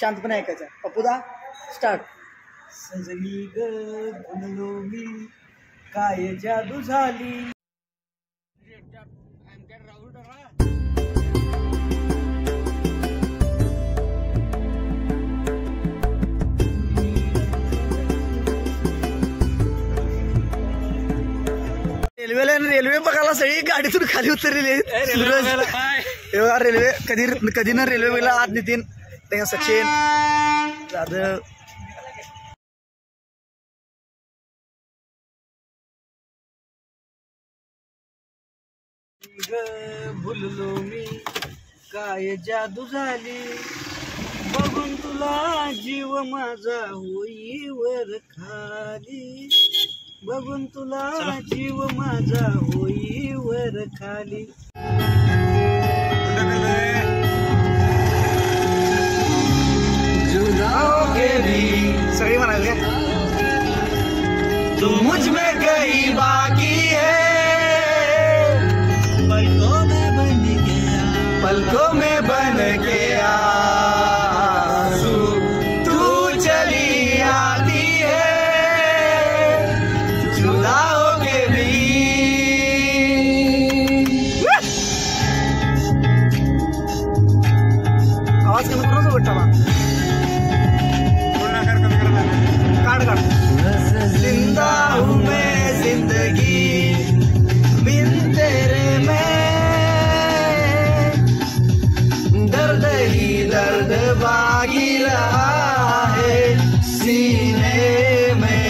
शांतपणे ऐकायचं. पप्पूदा स्टार्ट. सजनी ग बनलो मी, काय जादू झाली. रेल्वे बघायला सगळी गाडीतून खाली उतरलेली आहेत. रेल्वे कधी ना रेल्वे बघायला आज नितीन, सचिन जाधव. भुललो मी, काय जादू झाली. बघून तुला जीव माझा होई वर खाली. बघून तुला जीव माझा होई वर खाली. सगळी म्हणाले तू मुझ में कहीं बाकी है, पलकों में बन गया, पलकों में बन गया. तू चली आती है जुदा होके भी. आवाज कमी करू नको. जिंदा हूँ मैं जिंदगी बिन तेरे में, दर्द ही दर्द बागी रहा है सीने में.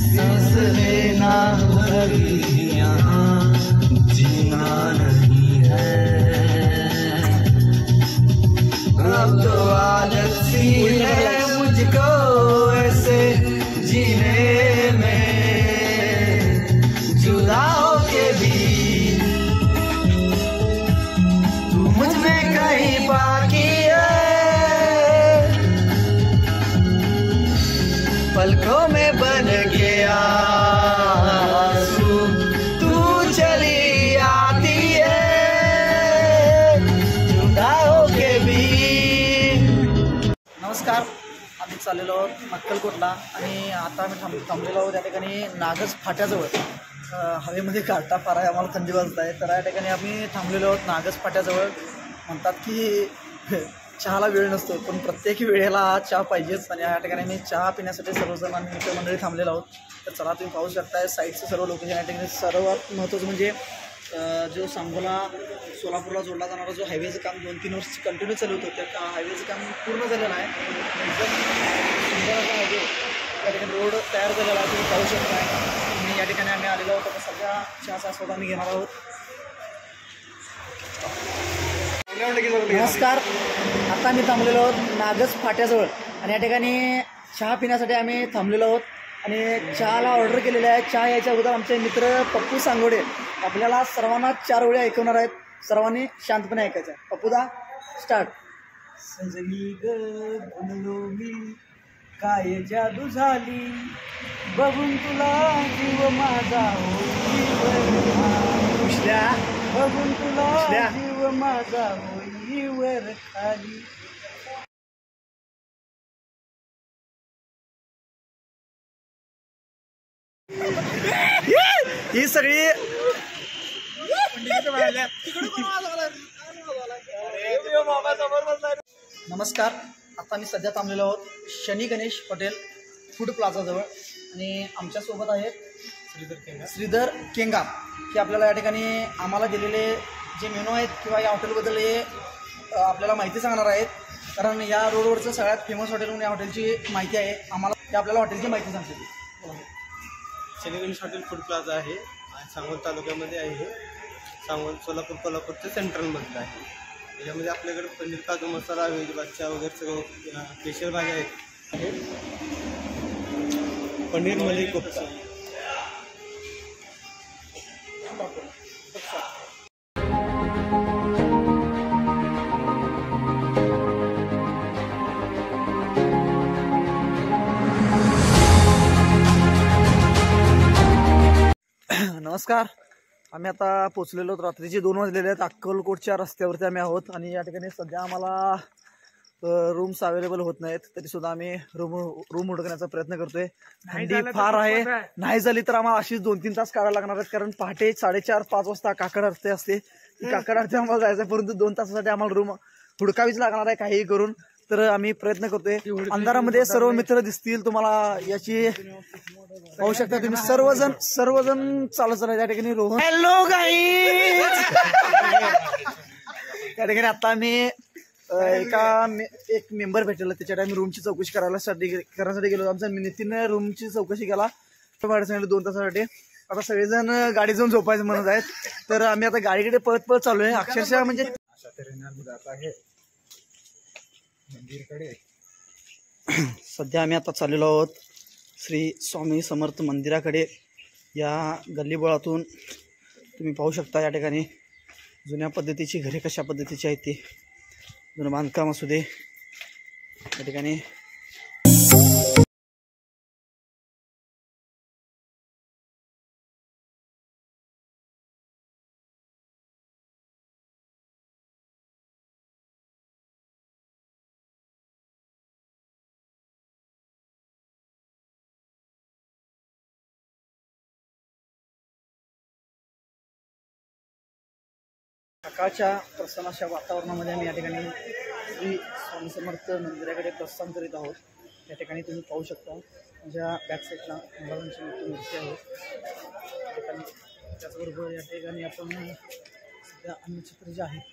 सांस लेना भरी यहाँ जीना नहीं है. अब तो आदत सी है मुझको ऐसे जीने में, जुदा होके भी तू मुझ में कहीं बाकी है. पलकों में बन गया तू चली आती है जुदा होके भी. नमस्कार. आम्ही चाललेलो आहोत अक्कलकोटला आणि आता आम्ही थांबलेलो आहोत त्या ठिकाणी नागज फाट्याजवळ. हवेमध्ये काढता फार आहे, आम्हाला थंडी वाजत आहे. तर या ठिकाणी आम्ही थांबलेलो आहोत नागज फाट्याजवळ. म्हणतात की चहाला वेळ नसतो, पण प्रत्येक वेळेला चहा पाहिजेच. आणि या ठिकाणी आम्ही चहा पिण्यासाठी सर्वजण आम्ही मित्रमंडळी थांबलेलो आहोत. तर चला तुम्ही पाहू शकताय साईडचं सर्व लोकेशन. या ठिकाणी सर्वात महत्त्वाचं म्हणजे जो सांगोला सोलापूरला जोडला जाणारा जो हायवेचं काम 2-3 वर्ष कंटिन्यू चालू होतं, त्या हायवेचं काम पूर्ण झालेलं आहे. एकदम सुंदर असा हायवे या ठिकाणी रोड तयार झालेला आहे, तुम्ही पाहू शकताय. आणि या ठिकाणी आम्ही आलेलो आहोत. आता सध्या चहाचा आस्वाद आम्ही घेणार आहोत. नमस्कार. आता आम्ही थांबलेलो आहोत नागज फाट्याजवळ आणि या ठिकाणी चहा पिण्यासाठी आम्ही थांबलेलो आहोत. आणि चहाला ऑर्डर केलेले आहे. चहा यायच्या अगोदर आमचे मित्र पप्पू सांगोडे आपल्याला सर्वांना 4 वेळा ऐकवणार आहेत. सर्वांनी शांतपणे ऐकायचं. पप्पूदा स्टार्ट. सजनी ग बनलो मी, काय जादू झाली. बघून तुला जीव माझा होई वर खाली. बघून तुला जीव माझा होई वर खाली. ही सगळी नमस्कार. आता मी सध्या थांबलेलो आहोत शनी गणेश हॉटेल फूड प्लाझाजवळ आणि आमच्यासोबत आहेत श्रीधर केंगा, की आपल्याला या ठिकाणी आम्हाला दिलेले जे मेनू आहेत किंवा या हॉटेलबद्दल हे आपल्याला माहिती सांगणार आहेत. कारण या रोडवरचं सगळ्यात फेमस हॉटेल म्हणून या हॉटेलची माहिती आहे. आम्हाला ते आपल्याला हॉटेलची माहिती सांगते. Shani Ganesh hotel food plaza आहे, सांगोल तालुक्यामध्ये आहे. सांगोल सोलापूर कोल्हापूरच्या सेंट्रलमधलं आहे. त्याच्यामध्ये आपल्याकडे पनीर काजू मसाला, व्हेज बादशाह वगैरे सगळं स्पेशल भाज्या आहेत. पनीर मलई कोफ्ता. नमस्कार. आम्ही आता पोचलेलो आहोत, रात्रीचे 2 वाजलेले आहेत. अक्कलकोटच्या रस्त्यावरती आम्ही आहोत आणि या ठिकाणी सध्या आम्हाला रूम्स अवेलेबल होत नाहीत, तरी सुद्धा आम्ही रूम हुडकण्याचा प्रयत्न करतोय. थंडी फार आहे, नाही झाली तर आम्हाला अशीच 2-3 तास काढायला लागणार आहेत, कारण पहाटे 4:30-5 वाजता काकड आरती असते. काकड आरती आम्हाला जायचं, परंतु 2 तासासाठी आम्हाला रूम हुडकावीच लागणार आहे काहीही करून. तर आम्ही प्रयत्न करतोय. अंधारामध्ये सर्व मित्र दिसतील तुम्हाला, याची पाहू शकता तुम्ही. सर्वजण चालत चालत या ठिकाणी. Rohan, hello guys. या ठिकाणी आता आम्ही एक मेंबर भेटलेला, त्याच्याकडे आम्ही रूमची चौकशी करण्यासाठी गेलो. आमच्या नितीनने रूमची चौकशी केला, भाडं सांगितलं 2 तासासाठी. आता सगळेजण गाडी जाऊन झोपायचं म्हणत आहेत. तर आम्ही आता गाडीकडे पळत चालू आहे अक्षरशः. म्हणजे अशा तऱ्हेने आम्ही जात आहे मंदिरकडे. सध्या आम्ही आता चाललेलो आहोत श्री स्वामी समर्थ मंदिराकडे. या गल्लीबोळातून तुम्ही पाहू शकता या ठिकाणी जुन्या पद्धतीची घरे कशा पद्धतीची आहेत ती. जुनं बांधकाम असू दे या ठिकाणी. सकाळच्या प्रस्थानाच्या वातावरणामध्ये आम्ही या ठिकाणी श्री स्वामी समर्थ मंदिराकडे प्रस्थान करीत आहोत. या ठिकाणी तुम्ही पाहू शकता माझ्या बॅक साईडला महाराजांची मूर्ती आहे या ठिकाणी. त्याचबरोबर या ठिकाणी आपण सध्या अन्नछत्र जे आहे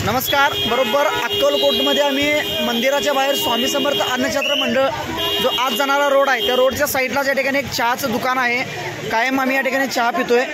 नमस्कार. बरोबर अक्कलकोटमध्ये आम्ही मंदिराच्या बाहेर स्वामी समर्थ अन्नछत्र मंडळ जो आज जाणारा रोड आहे त्या रोडच्या साईडलाच या ठिकाणी एक चहाचं दुकान आहे. कायम आम्ही या ठिकाणी चहा पितोय.